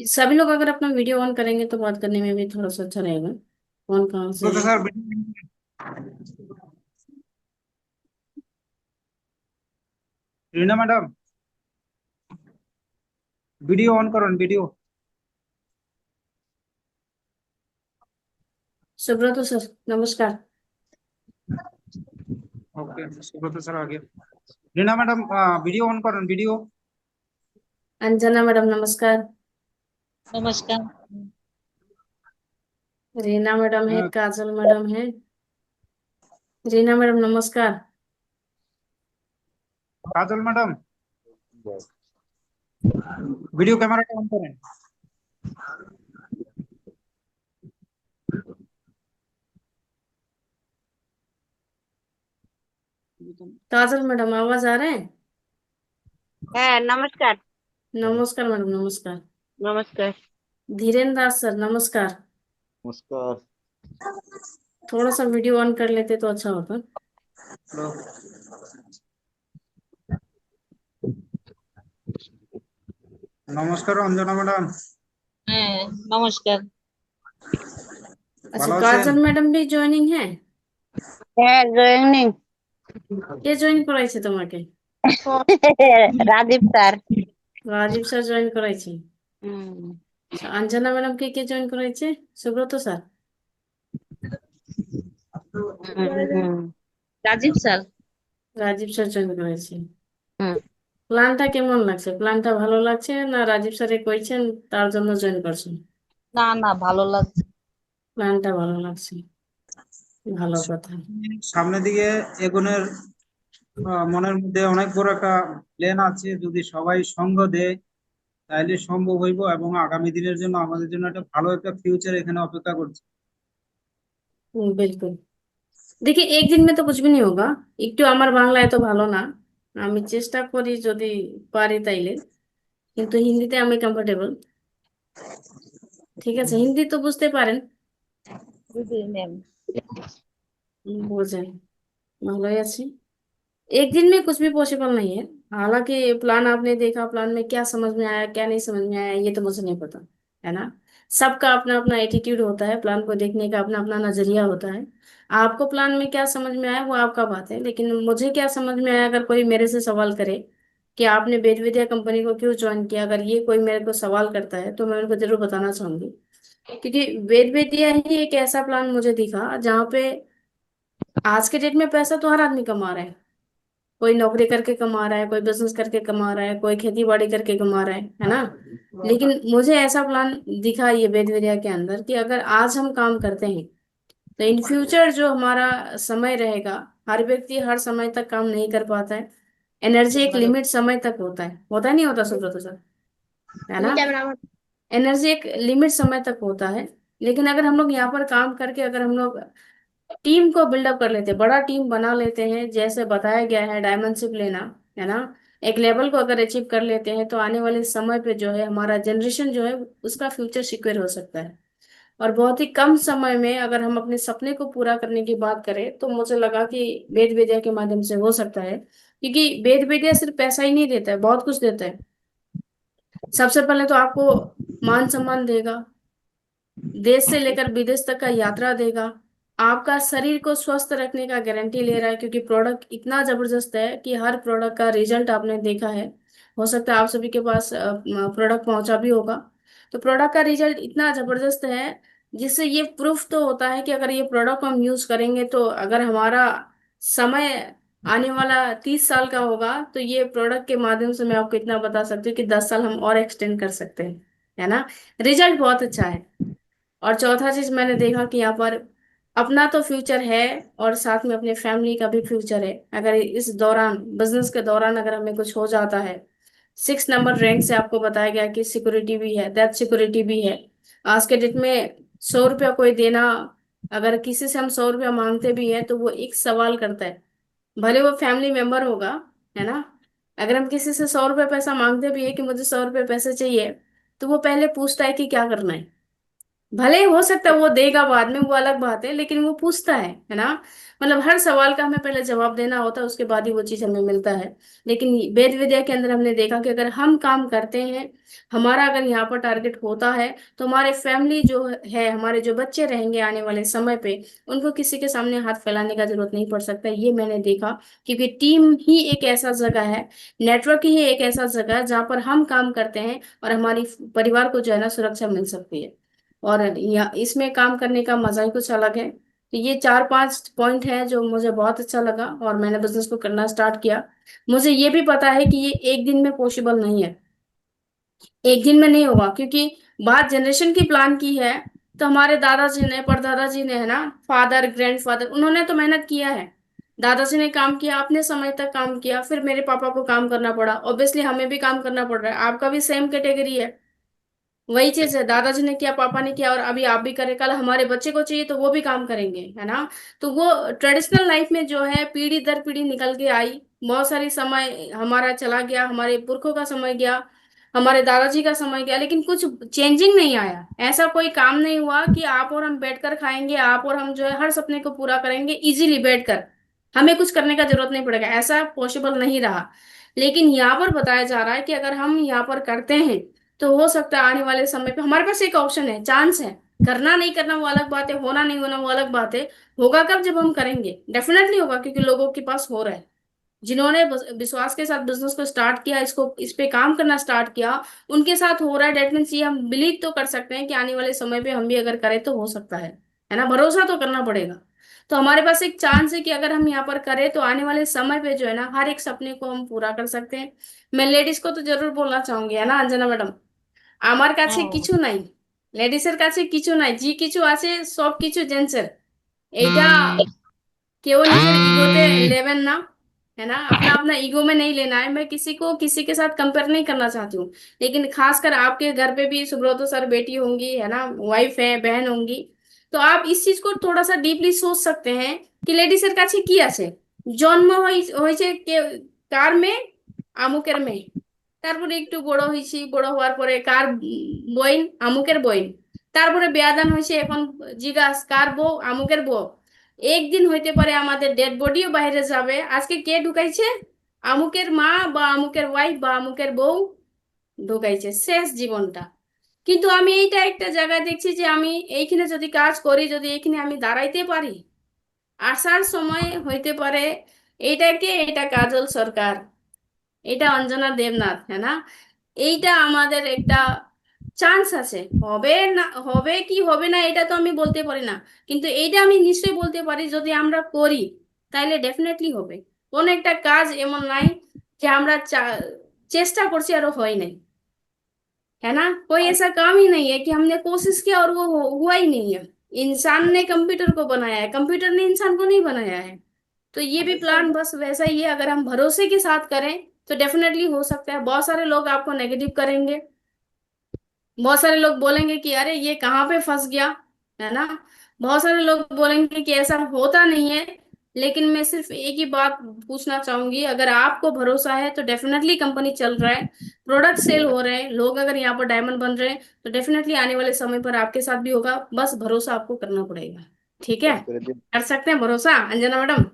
सभी लोग अगर अपना वीडियो ऑन करेंगे तो बात करने में भी थोड़ा सा अच्छा रहेगा। कौन कहाँ से है? Professor Reena madam, video on करो वीडियो। सुब्रत सर, नमस्कार। ओके, प्रोफेसर आ गया। रीना मैडम, वीडियो ऑन करो वीडियो। अंजना मैडम, नमस्कार। नमस्कार। रीना मैडम है, काजल मैडम है। रीना मैडम, नमस्कार। काजल मैडम, वीडियो कैमरा ऑन करें। काजल मैडम, आवाज आ रहे हैं? है, नमस्कार। नमस्कार मैडम, नमस्कार। नमस्कार। धीरेन्द्र दास सर, नमस्कार। नमस्कार। थोड़ा सा वीडियो ऑन कर लेते तो अच्छा होता। নমস্কার অঞ্জনা ম্যাডাম, হ্যাঁ, নমস্কার। अच्छा, ভালো আছেন? काजल मैडम भी জয়েনিং है? হ্যাঁ, জয়েনিং। কে জয়েন করাইছে তোমাকে? Rajib sir. Rajib sir join করাইছে। হুম। আচ্ছা, अंजना मैडम কে জয়েন করাইছে? সুব্রত স্যার? হুম। Rajib sir. Rajib sir join করাইছে। হুম। প্ল্যানটা কেমন লাগছে? প্ল্যানটা ভালো লাগছে না রাজীব স্যারে কইছেন তার জন্য জয়েন করছেন? না না, ভালো লাগছে। প্ল্যানটা ভালো লাগছে, ভালো কথা। সামনের দিকে এগোনোর মনের মধ্যে অনেক বড় একটা প্ল্যান আছে। যদি সবাই সঙ্গ দেয় তাহলে সম্ভব হইব, এবং আগামী দিনের জন্য আমাদের জন্য একটা ভালো একটা ফিউচার এখানে অপেক্ষা করছে। बिल्कुल। দেখি, একদিন মে তো কুছ ভি नहीं होगा। একটু আমার বাংলা এত ভালো না, আমি চেষ্টা করি যদি পারি তাইলে, কিন্তু হিন্দিতে আমি কমফোর্টেবল। ঠিক আছে, হিন্দি তো বুঝতে পারেন? বুঝি ম্যাম। বোঝেন, ভালোই আছি। एक दिन में कुछ भी पॉसिबल नहीं है। हालांकि प्लान आपने देखा, प्लान में क्या समझ में आया क्या नहीं समझ में आया ये तो मुझे नहीं पता, है ना। सबका अपना अपना एटीट्यूड होता है, प्लान को देखने का अपना अपना नजरिया होता है। आपको प्लान में क्या समझ में आया वो आपका बात है, लेकिन मुझे क्या समझ में आया, अगर कोई मेरे से सवाल करे कि आपने बेद विद्या कंपनी को क्यों ज्वाइन किया, अगर ये कोई मेरे को सवाल करता है तो मैं उनको जरूर बताना चाहूंगी। क्योंकि वेद विद्या ही एक ऐसा प्लान मुझे दिखा जहाँ पे आज के डेट में पैसा तो हर आदमी कमा रहा है। कोई नौकरी करके कमा रहा है, कोई बिजनेस करके कमा रहा है, कोई खेती बाड़ी करके कमा रहा है ना। लेकिन मुझे ऐसा प्लान दिखा ये वेद विद्या के अंदर कि अगर आज हम काम करते हैं तो इन फ्यूचर जो हमारा समय रहेगा, हर व्यक्ति हर समय तक काम नहीं कर पाता है। एनर्जी एक लिमिट समय तक होता है नहीं होता सुब्रत सर, है ना। एनर्जी एक लिमिट समय तक होता है। लेकिन अगर हम लोग यहाँ पर काम करके अगर हम लोग टीम को बिल्डअप कर लेते हैं, बड़ा टीम बना लेते हैं, जैसे बताया गया है डायमेंशिप लेना, है ना। एक लेवल को अगर अचीव कर लेते हैं तो आने वाले समय पे जो है हमारा जनरेशन जो है उसका फ्यूचर सिक्योर हो सकता है। और बहुत ही कम समय में अगर हम अपने सपने को पूरा करने की बात करें तो मुझे लगा कि वेद विद्या के माध्यम से हो सकता है, क्योंकि वेद विद्या सिर्फ पैसा ही नहीं देता है, बहुत कुछ देता है। सबसे पहले तो आपको मान सम्मान देगा, देश से लेकर विदेश तक का यात्रा देगा, आपका शरीर को स्वस्थ रखने का गारंटी ले रहा है, क्योंकि प्रोडक्ट इतना जबरदस्त है कि हर प्रोडक्ट का रिजल्ट आपने देखा है। हो सकता है आप सभी के पास प्रोडक्ट पहुंचा भी होगा। तो प्रोडक्ट का रिजल्ट इतना जबरदस्त है जिससे ये प्रूफ तो होता है कि अगर ये प्रोडक्ट हम यूज करेंगे तो अगर हमारा समय आने वाला 30 साल का होगा तो ये प्रोडक्ट के माध्यम से मैं आपको इतना बता सकती हूँ कि 10 साल हम और एक्सटेंड कर सकते हैं, है ना। रिजल्ट बहुत अच्छा है। और चौथा चीज मैंने देखा कि यहाँ पर अपना तो फ्यूचर है और साथ में अपने फैमिली का भी फ्यूचर है। अगर इस दौरान बिजनेस के दौरान अगर हमें कुछ हो जाता है, 6 नंबर रैंक से आपको बताया गया कि सिक्योरिटी भी है, डेथ सिक्योरिटी भी है। आज के डेट में 100 रुपया कोई देना, अगर किसी से हम 100 रुपया मांगते भी हैं तो वो एक सवाल करता है, भले वो फैमिली मेंबर होगा, है ना। अगर हम किसी से 100 रुपया पैसा मांगते भी है कि मुझे 100 रुपये पैसे चाहिए, तो वो पहले पूछता है कि क्या करना है। भले ही हो सकता है वो देगा बाद में, वो अलग बात है, लेकिन वो पूछता है ना। मतलब हर सवाल का हमें पहले जवाब देना होता है, उसके बाद ही वो चीज हमें मिलता है। लेकिन वेद विद्या के अंदर हमने देखा कि अगर हम काम करते हैं, हमारा अगर यहाँ पर टारगेट होता है, तो हमारे फैमिली जो है, हमारे जो बच्चे रहेंगे आने वाले समय पे, उनको किसी के सामने हाथ फैलाने का जरूरत नहीं पड़ सकता, ये मैंने देखा। क्योंकि टीम ही एक ऐसा जगह है, नेटवर्क ही एक ऐसा जगह है जहाँ पर हम काम करते हैं और हमारी परिवार को जो है ना सुरक्षा मिल सकती है। और इसमें काम करने का मजा ही कुछ अलग है। तो ये 4-5 पॉइंट हैं जो मुझे बहुत अच्छा लगा, और मैंने बिजनेस को करना स्टार्ट किया। मुझे ये भी पता है कि ये एक दिन में पॉसिबल नहीं है, एक दिन में नहीं होगा, क्योंकि बात जनरेशन की प्लान की है। तो हमारे दादाजी ने, परदादाजी ने, है ना, फादर, ग्रैंडफादर, उन्होंने तो मेहनत किया है। दादाजी ने काम किया, अपने समय तक काम किया, फिर मेरे पापा को काम करना पड़ा, ऑब्वियसली हमें भी काम करना पड़ रहा है, आपका भी सेम कैटेगरी है। वही चीज है, दादाजी ने किया, पापा ने किया, और अभी आप भी करें, कल हमारे बच्चे को चाहिए तो वो भी काम करेंगे, है ना। तो वो ट्रेडिशनल लाइफ में जो है पीढ़ी दर पीढ़ी निकल के आई। बहुत सारी समय हमारा चला गया, हमारे पुरखों का समय गया, हमारे दादाजी का समय गया, लेकिन कुछ चेंजिंग नहीं आया। ऐसा कोई काम नहीं हुआ कि आप और हम बैठकर खाएंगे, आप और हम जो है हर सपने को पूरा करेंगे इजीली बैठकर, हमें कुछ करने का जरूरत नहीं पड़ेगा, ऐसा पॉसिबल नहीं रहा। लेकिन यहाँ पर बताया जा रहा है कि अगर हम यहाँ पर करते हैं, तो हो सकता है आने वाले समय पे हमारे पास एक ऑप्शन है, चांस है। करना नहीं करना वो अलग बात है, होना नहीं होना वो अलग बात है। होगा कब? जब हम करेंगे, डेफिनेटली होगा, क्योंकि लोगों के पास हो रहा है। जिन्होंने विश्वास के साथ बिजनेस को स्टार्ट किया, इसको इस पे काम करना स्टार्ट किया, उनके साथ हो रहा है। डेट मीन्स ये हम बिलीव तो कर सकते हैं कि आने वाले समय पे हम भी अगर करें तो हो सकता है ना। भरोसा तो करना पड़ेगा। तो हमारे पास एक चांस है कि अगर हम यहाँ पर करें तो आने वाले समय पे जो है ना हर एक सपने को हम पूरा कर सकते हैं। मैं लेडीज को तो जरूर बोलना चाहूंगी, है ना अंजना मैडम, আমার কাছে হ্যাঁ। কিছু নাই, লেডিসের কাছে কিছু নাই, জি কিছু আছে সব কিছু জেন্টসের। এইটা केवल নিজের ইগোতে लेवन ना, है ना, अपना अपना ईगो में नहीं लेना है। मैं किसी को किसी के साथ कंपेयर नहीं करना चाहती हूँ, लेकिन खासकर आपके घर पे भी सुब्रतो सर बेटी होंगी, है ना, वाइफ है, बहन होंगी। तो आप इस चीज को थोड़ा सा डीपली सोच सकते हैं कि লেডিসের কাছে কি আছে। জন্ম হয়েছে কার মেয়ে? আমুকের মেয়ে। তারপরে একটু বড় হয়েছি, বড় হওয়ার পরে কার বইন? আমুকের বইন। তারপরে বেয়াদান হয়েছে, এখন জিজ্ঞাস কার বউ? আমুকের বউ। একদিন হইতে পারে আমাদের ডেড বডিও বাইরে যাবে, আজকে কে ঢুকাইছে? আমুকের মা বা আমুকের ওয়াইফ বা আমুকের বউ ঢুকাইছে শেষ জীবনটা। কিন্তু আমি এইটা একটা জায়গায় দেখছি যে আমি এইখানে যদি কাজ করি, যদি এইখানে আমি দাঁড়াইতে পারি, আসার সময় হইতে পারে এইটা কে, এটা কাজল সরকার, এটা অঞ্জনা দেবনাথ, है না। এইটা আমাদের একটা চান্স আছে। হবে না, হবে কি হবে না এটা তো আমি বলতে পারি না, কিন্তু এইটা আমি নিশ্চয়ই বলতে পারি যদি আমরা করি তাহলে ডেফিনেটলি হবে। কোন একটা কাজ এমন নাই যে আমরা চেষ্টা করছি আর হয় নাই, है ना। कोई ऐसा काम ही नहीं है कि हमने कोशिश किया और वो हुआ ही नहीं है। इंसान ने कंप्यूटर को बनाया है, कंप्यूटर ने इंसान को नहीं बनाया है। तो ये भी प्लान बस वैसा ही है, अगर हम भरोसे के साथ करें तो डेफिनेटली हो सकता है। बहुत सारे लोग आपको नेगेटिव करेंगे, बहुत सारे लोग बोलेंगे कि अरे ये कहाँ पे फंस गया, है ना। बहुत सारे लोग बोलेंगे कि ऐसा होता नहीं है। लेकिन मैं सिर्फ एक ही बात पूछना चाहूंगी, अगर आपको भरोसा है तो डेफिनेटली कंपनी चल रहा है, प्रोडक्ट सेल हो रहे हैं, लोग अगर यहाँ पर डायमंड बन रहे हैं, तो डेफिनेटली आने वाले समय पर आपके साथ भी होगा। बस भरोसा आपको करना पड़ेगा। ठीक है, कर सकते हैं भरोसा अंजना मैडम?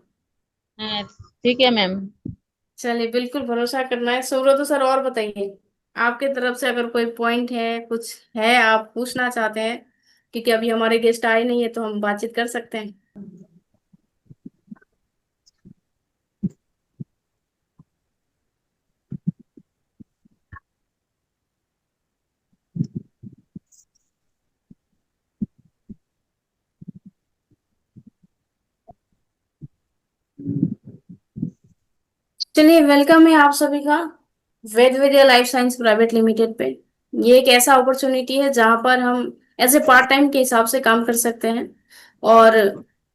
হ্যাঁ, ठीक है मैम। चलिए, बिल्कुल भरोसा करना है। सुब्रत सर, और बताइए, आपके तरफ से अगर कोई पॉइंट है, कुछ है आप पूछना चाहते हैं, क्योंकि अभी हमारे गेस्ट आए नहीं है तो हम बातचीत कर सकते हैं। चलिए, वेलकम है आप सभी का वेद विद्या लाइफ साइंस प्राइवेट लिमिटेड पे। ये एक ऐसा अपॉर्चुनिटी है जहां पर हम एज ए पार्ट टाइम के हिसाब से काम कर सकते हैं। और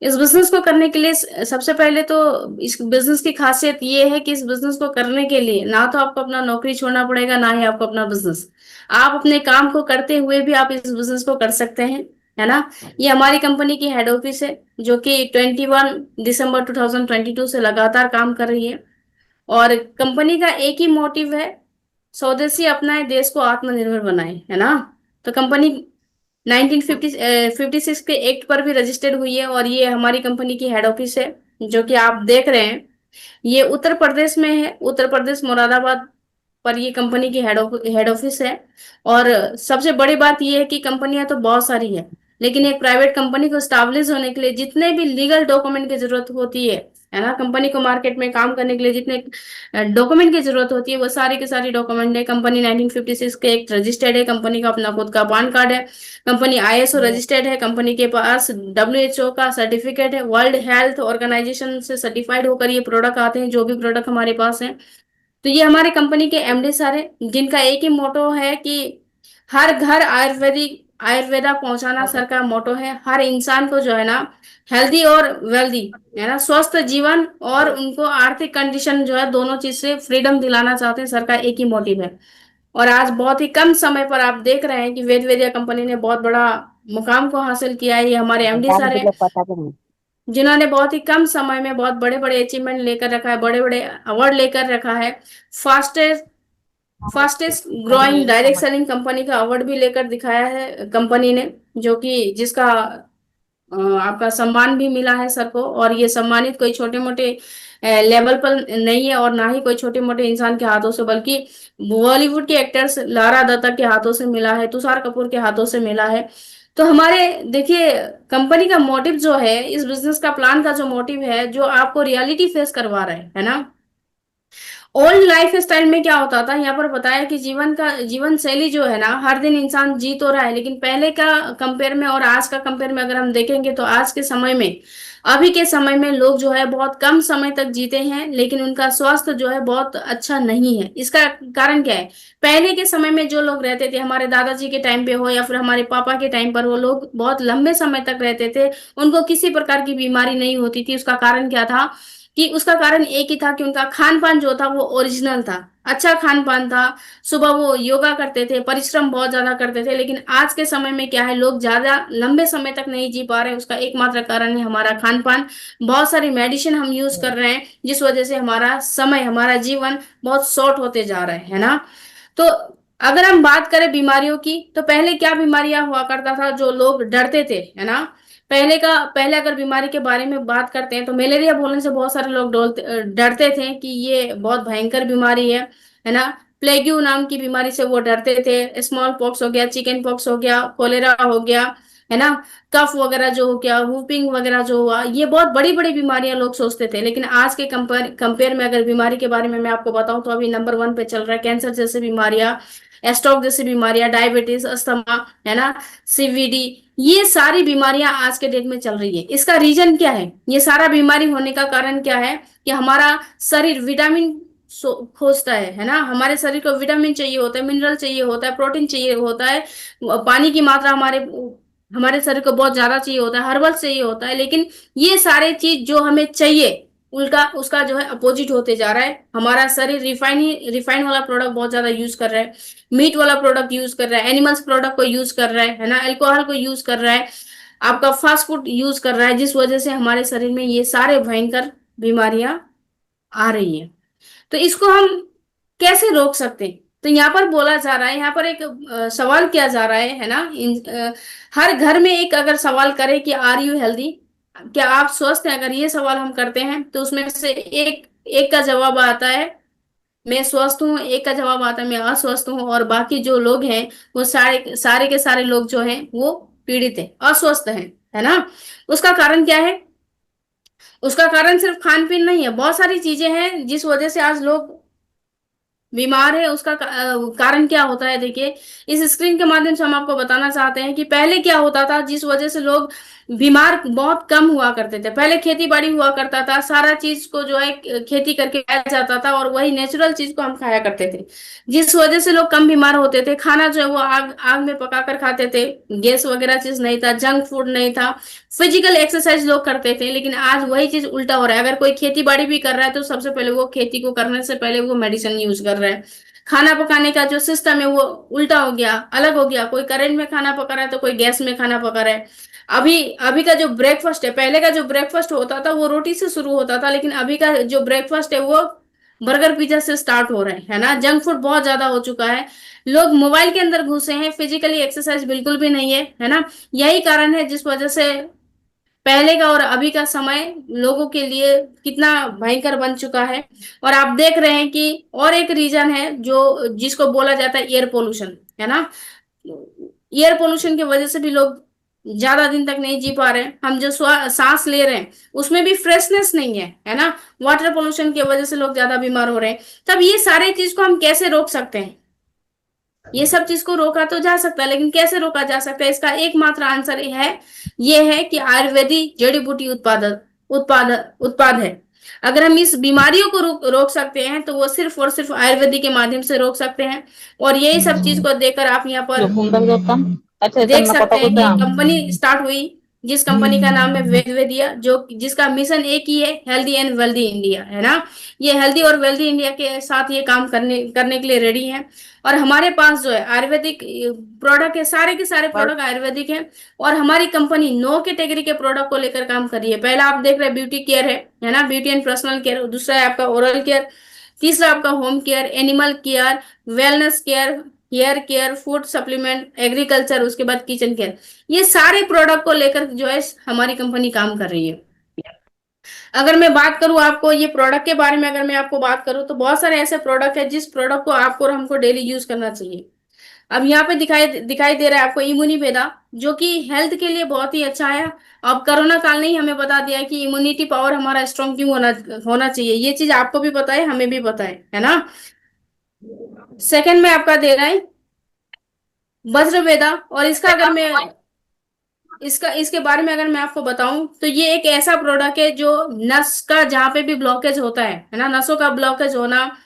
इस बिजनेस को करने के लिए सबसे पहले तो इस बिजनेस की खासियत ये है कि इस बिजनेस को करने के लिए ना तो आपको अपना नौकरी छोड़ना पड़ेगा, ना ही आपको अपना बिजनेस। आप अपने काम को करते हुए भी आप इस बिजनेस को कर सकते हैं, है ना। ये हमारी कंपनी की हेड ऑफिस है, जो कि 21 दिसंबर 2022 से लगातार काम कर रही है। और कंपनी का एक ही मोटिव है, स्वदेशी अपनाए, देश को आत्मनिर्भर बनाए, है ना। तो कंपनी 1956 के एक्ट पर भी रजिस्टर्ड हुई है, और ये हमारी कंपनी की हेड ऑफिस है जो कि आप देख रहे हैं। ये उत्तर प्रदेश में है, उत्तर प्रदेश मुरादाबाद पर ये कंपनी की हेड ऑफिस है। और सबसे बड़ी बात ये है कि कंपनियां तो बहुत सारी है, लेकिन एक प्राइवेट कंपनी को स्टैब्लिश होने के लिए जितने भी लीगल डॉक्यूमेंट की जरूरत होती है ना, कंपनी को मार्केट में काम करने के लिए जितने डॉक्यूमेंट की जरूरत होती है वो सारी की सारी डॉक्यूमेंट है। कंपनी 1956 के एक रजिस्टर्ड है, कंपनी का अपना खुद का पान कार्ड है, कंपनी आईएसओ रजिस्टर्ड है, कंपनी के पास डब्ल्यूएचओ का सर्टिफिकेट है, वर्ल्ड हेल्थ ऑर्गेनाइजेशन से सर्टिफाइड होकर ये प्रोडक्ट आते हैं, जो भी प्रोडक्ट हमारे पास है। तो ये हमारे कंपनी के एमडी सर है, जिनका एक ही मोटो है कि हर घर आयुर्वेदा पहुंचाना सर का मोटो है। हर इंसान को जो है ना हेल्दी और वेल्दी, है ना, स्वस्थ जीवन और उनको आर्थिक कंडीशन जो है दोनों चीज से फ्रीडम दिलाना चाहते हैं, सर का एक ही मोटिव है। और आज बहुत ही कम समय पर आप देख रहे हैं कि वेद वेदिया कंपनी ने बहुत बड़ा मुकाम को हासिल किया है। ये हमारे एमडी सर है, जिन्होंने बहुत ही कम समय में बहुत बड़े बड़े अचीवमेंट लेकर रखा है, बड़े बड़े अवार्ड लेकर रखा है। Fastest fastest growing direct selling company का अवार्ड भी लेकर दिखाया है कंपनी ने, जो कि जिसका आपका सम्मान भी मिला है सर को। और ये सम्मानित कोई छोटे मोटे लेवल पर नहीं है, और ना ही कोई छोटे मोटे इंसान के हाथों से, बल्कि बॉलीवुड के एक्टर्स लारा दत्ता के हाथों से मिला है, तुषार कपूर के हाथों से मिला है। तो हमारे देखिए कंपनी का मोटिव जो है, इस बिजनेस का प्लान का जो मोटिव है, जो आपको रियलिटी फेस करवा रहा है ना। ओल्ड लाइफ स्टाइल में क्या होता था, यहाँ पर बताया कि जीवन शैली जो है ना, हर दिन इंसान जी तो रहा है, लेकिन पहले का कंपेयर में और आज का कंपेयर में अगर हम देखेंगे तो आज के समय में, अभी के समय में लोग जो है बहुत कम समय तक जीते हैं, लेकिन उनका स्वास्थ्य जो है बहुत अच्छा नहीं है। इसका कारण क्या है? पहले के समय में जो लोग रहते थे, हमारे दादाजी के टाइम पे हो या फिर हमारे पापा के टाइम पर, वो लोग बहुत लंबे समय तक रहते थे, उनको किसी प्रकार की बीमारी नहीं होती थी। उसका कारण क्या था? कि उसका कारण एक ही था कि उनका खान पान जो था वो ओरिजिनल था, अच्छा खान पान था। सुबह वो योगा करते थे, परिश्रम बहुत ज्यादा करते थे। लेकिन आज के समय में क्या है, लोग ज्यादा लंबे समय तक नहीं जी पा रहे हैं। उसका एकमात्र कारण है हमारा खान पान। बहुत सारी मेडिसिन हम यूज कर रहे हैं, जिस वजह से हमारा समय, हमारा जीवन बहुत शॉर्ट होते जा रहा है ना। तो अगर हम बात करें बीमारियों की, तो पहले क्या बीमारियां हुआ करता था जो लोग डरते थे, है ना। पहले अगर बीमारी के बारे में बात करते हैं तो मलेरिया बोलने से बहुत सारे लोग डरते थे कि ये बहुत भयंकर बीमारी है ना। प्लेग्यू नाम की बीमारी से वो डरते थे। स्मॉल पॉक्स हो गया, चिकन पॉक्स हो गया, कोलेरा हो गया, है ना, कफ वगैरह जो हो गया, वूपिंग वगैरह जो हुआ, ये बहुत बड़ी बड़ी बीमारियां लोग सोचते थे। लेकिन आज के कंपेयर में अगर बीमारी के बारे में मैं आपको बताऊं तो अभी नंबर 1 पे चल रहा है कैंसर जैसे बीमारियां, स्ट्रोक जैसी बीमारियां, डायबिटीज, अस्थमा, है ना, सीवीडी। ये सारी बीमारियां आज के डेट में चल रही है। इसका रीजन क्या है? ये सारा बीमारी होने का कारण क्या है कि हमारा शरीर विटामिन खोजता है ना। हमारे शरीर को विटामिन चाहिए होता है, मिनरल चाहिए होता है, प्रोटीन चाहिए होता है, पानी की मात्रा हमारे हमारे शरीर को बहुत ज्यादा चाहिए होता है, हर्बल चाहिए होता है। लेकिन ये सारे चीज जो हमें चाहिए, उल्टा उसका जो है अपोजिट होते जा रहा है। हमारा शरीर रिफाइन वाला प्रोडक्ट बहुत ज्यादा यूज कर रहा है, मीट वाला प्रोडक्ट यूज कर रहा है, एनिमल्स प्रोडक्ट को यूज कर रहा है ना, अल्कोहल को यूज कर रहा है, आपका फास्ट फूड यूज कर रहा है, जिस वजह से हमारे शरीर में ये सारे भयंकर बीमारियां आ रही हैं। तो इसको हम कैसे रोक सकते हैं? तो यहाँ पर बोला जा रहा है, यहाँ पर एक सवाल किया जा रहा है ना। हर घर में एक अगर सवाल करे कि आर यू हेल्दी, क्या आप स्वस्थ हैं, अगर ये सवाल हम करते हैं तो उसमें से एक एक का जवाब आता है मैं स्वस्थ हूँ, एक का जवाब आता है मैं अस्वस्थ हूँ, और बाकी जो लोग हैं वो सारे सारे के सारे लोग जो हैं वो पीड़ित हैं, अस्वस्थ हैं, है ना। उसका कारण क्या है? उसका कारण सिर्फ खान पीन नहीं है, बहुत सारी चीजें हैं जिस वजह से आज लोग बीमार है। उसका कारण क्या होता है? देखिए, इस स्क्रीन के माध्यम से हम आपको बताना चाहते हैं कि पहले क्या होता था जिस वजह से लोग बीमार बहुत कम हुआ करते थे। पहले खेती बाड़ी हुआ करता था, सारा चीज को जो है खेती करके खाया जाता था, और वही नेचुरल चीज को हम खाया करते थे, जिस वजह से लोग कम बीमार होते थे। खाना जो है वो आग आग में पका कर खाते थे, गैस वगैरह चीज नहीं था, जंक फूड नहीं था, फिजिकल एक्सरसाइज लोग करते थे। लेकिन आज वही चीज उल्टा हो रहा है। अगर कोई खेती बाड़ी भी कर रहा है तो सबसे पहले वो खेती को करने से पहले वो मेडिसिन यूज कर रहा है। खाना पकाने का जो सिस्टम है वो उल्टा हो गया, अलग हो गया। कोई करेंट में खाना पका रहा है तो कोई गैस में खाना पका रहा है। अभी अभी का जो ब्रेकफास्ट है, पहले का जो ब्रेकफास्ट होता था वो रोटी से शुरू होता था, लेकिन अभी का जो ब्रेकफास्ट है वो बर्गर पिज्जा से स्टार्ट हो रहे हैं, है ना। जंक फूड बहुत ज्यादा हो चुका है, लोग मोबाइल के अंदर घुसे हैं, फिजिकली एक्सरसाइज बिल्कुल भी नहीं है ना। यही कारण है जिस वजह से पहले का और अभी का समय लोगों के लिए कितना भयंकर बन चुका है। और आप देख रहे हैं कि और एक रीजन है जो जिसको बोला जाता है एयर पोल्यूशन, है ना। एयर पोल्यूशन की वजह से भी लोग ज्यादा दिन तक नहीं जी पा रहे हैं। हम जो सांस ले रहे हैं उसमें भी फ्रेशनेस नहीं है ना। वाटर पोल्यूशन की वजह से लोग ज्यादा बीमार हो रहे हैं। तब ये सारे चीज को हम कैसे रोक सकते हैं? ये सब चीज को रोका तो जा सकता है, लेकिन कैसे रोका जा सकता है? इसका एकमात्र आंसर ये है कि आयुर्वेदिक जड़ी बूटी उत्पाद उत्पाद है। अगर हम इस बीमारियों को रोक सकते हैं तो वो सिर्फ और सिर्फ आयुर्वेदिक के माध्यम से रोक सकते हैं। और यही सब चीज को देखकर आप यहाँ पर सुंदर देवता अच्छा देख इतना सकते कटा हैं कि कुचा एक कंपनी स्टार्ट हुई, जिस कंपनी का नाम है वेदवेदिया, जो जिसका मिशन एक ही है, हेल्दी एंड वेल्दी इंडिया, है ना। ये हेल्दी और वेल्दी इंडिया के साथ ये काम करने करने के लिए रेडी है। और हमारे पास जो है आयुर्वेदिक प्रोडक्ट है, सारे के सारे प्रोडक्ट आयुर्वेदिक हैं। और हमारी कंपनी 9 कैटेगरी के प्रोडक्ट को लेकर काम कर रही है। पहला आप देख रहे हैं ब्यूटी केयर है ना, ब्यूटी एंड पर्सनल केयर। दूसरा है आपका ओरल केयर। तीसरा आपका home care, animal care, wellness care, hair care, food supplement, agriculture, उसके बाद किचन केयर। ये सारे प्रोडक्ट को लेकर जो है हमारी कंपनी काम कर रही है। अगर मैं बात करूं आपको ये प्रोडक्ट के बारे में, अगर मैं आपको बात करूं तो बहुत सारे ऐसे प्रोडक्ट है जिस प्रोडक्ट को आपको और हमको डेली यूज करना चाहिए। अब यहाँ पे दिखाई दिखाई दे रहा है आपको इम्यूनी बेदा, जो कि हेल्थ के लिए बहुत ही अच्छा है। अब कोरोना काल ने ही हमें बता दिया कि इम्यूनिटी पावर हमारा स्ट्रांग क्यों होना होना चाहिए। ये चीज आपको भी पता है, हमें भी पता है ना। सेकंड में आपका दे रहा है वज्रवेदा। और इसका अगर मैं इसका इसके बारे में अगर मैं आपको बताऊं तो ये एक ऐसा प्रोडक्ट है जो नस का जहां पे भी ब्लॉकेज होता है ना, नसों का ब्लॉकेज होना,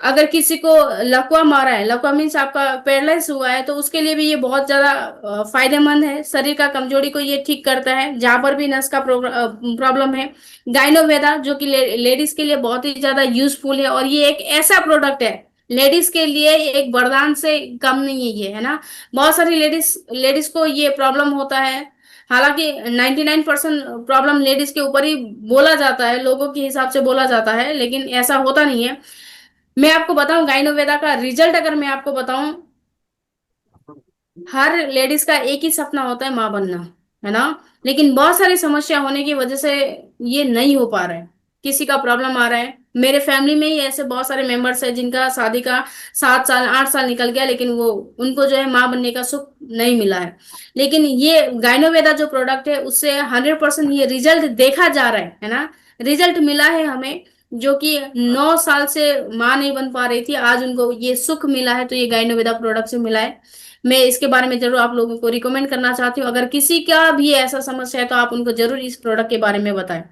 अगर किसी को लकवा मारा है, लकवा मीन्स आपका पैरालाइज हुआ है, तो उसके लिए भी ये बहुत ज्यादा फायदेमंद है। शरीर का कमजोरी को ये ठीक करता है जहां पर भी नस का प्रॉब्लम है। गाइनोवेदा जो कि लेडीज के लिए बहुत ही ज्यादा यूजफुल है। और ये एक ऐसा प्रोडक्ट है लेडीज के लिए, एक वरदान से कम नहीं है ये, है ना। बहुत सारी लेडीज लेडीज को ये प्रॉब्लम होता है। हालांकि 99% प्रॉब्लम लेडीज के ऊपर ही बोला जाता है, लोगों के हिसाब से बोला जाता है, लेकिन ऐसा होता नहीं है। मैं आपको बताऊं गाइनोवेदा का रिजल्ट अगर मैं आपको बताऊं, हर लेडीज का एक ही सपना होता है माँ बनना, है ना। लेकिन बहुत सारी समस्या होने की वजह से ये नहीं हो पा रहा है। किसी का प्रॉब्लम आ रहा है, मेरे फैमिली में ही ऐसे बहुत सारे मेंबर्स हैं जिनका शादी का 7 साल 8 साल निकल गया, लेकिन वो उनको जो है माँ बनने का सुख नहीं मिला है। लेकिन ये गाइनोवेदा जो प्रोडक्ट है उससे 100% ये रिजल्ट देखा जा रहा है ना। रिजल्ट मिला है हमें, जो कि 9 साल से माँ नहीं बन पा रही थी, आज उनको ये सुख मिला है, तो ये गाइनोवेदा प्रोडक्ट से मिला है। मैं इसके बारे में जरूर आप लोगों को रिकमेंड करना चाहती हूँ। अगर किसी का भी ऐसा समस्या है तो आप उनको जरूर इस प्रोडक्ट के बारे में बताएं।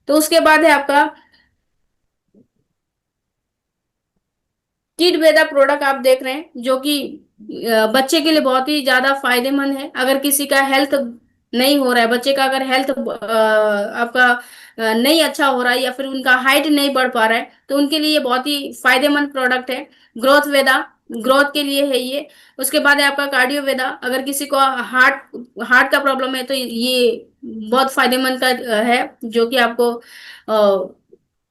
तो उसके बाद है आपका किड वेदा प्रोडक्ट, आप देख रहे हैं, जो कि बच्चे के लिए बहुत ही ज्यादा फायदेमंद है। अगर किसी का हेल्थ नहीं हो रहा है, बच्चे का अगर हेल्थ आपका नहीं अच्छा हो रहा है, या फिर उनका हाइट नहीं बढ़ पा रहा है, तो उनके लिए ये बहुत ही फायदेमंद प्रोडक्ट है। ग्रोथ वेदा ग्रोथ के लिए है ये। उसके बाद है आपका कार्डियो वेदा, अगर किसी को हार्ट हार्ट का प्रॉब्लम है तो ये बहुत फायदेमंद का है, जो कि आपको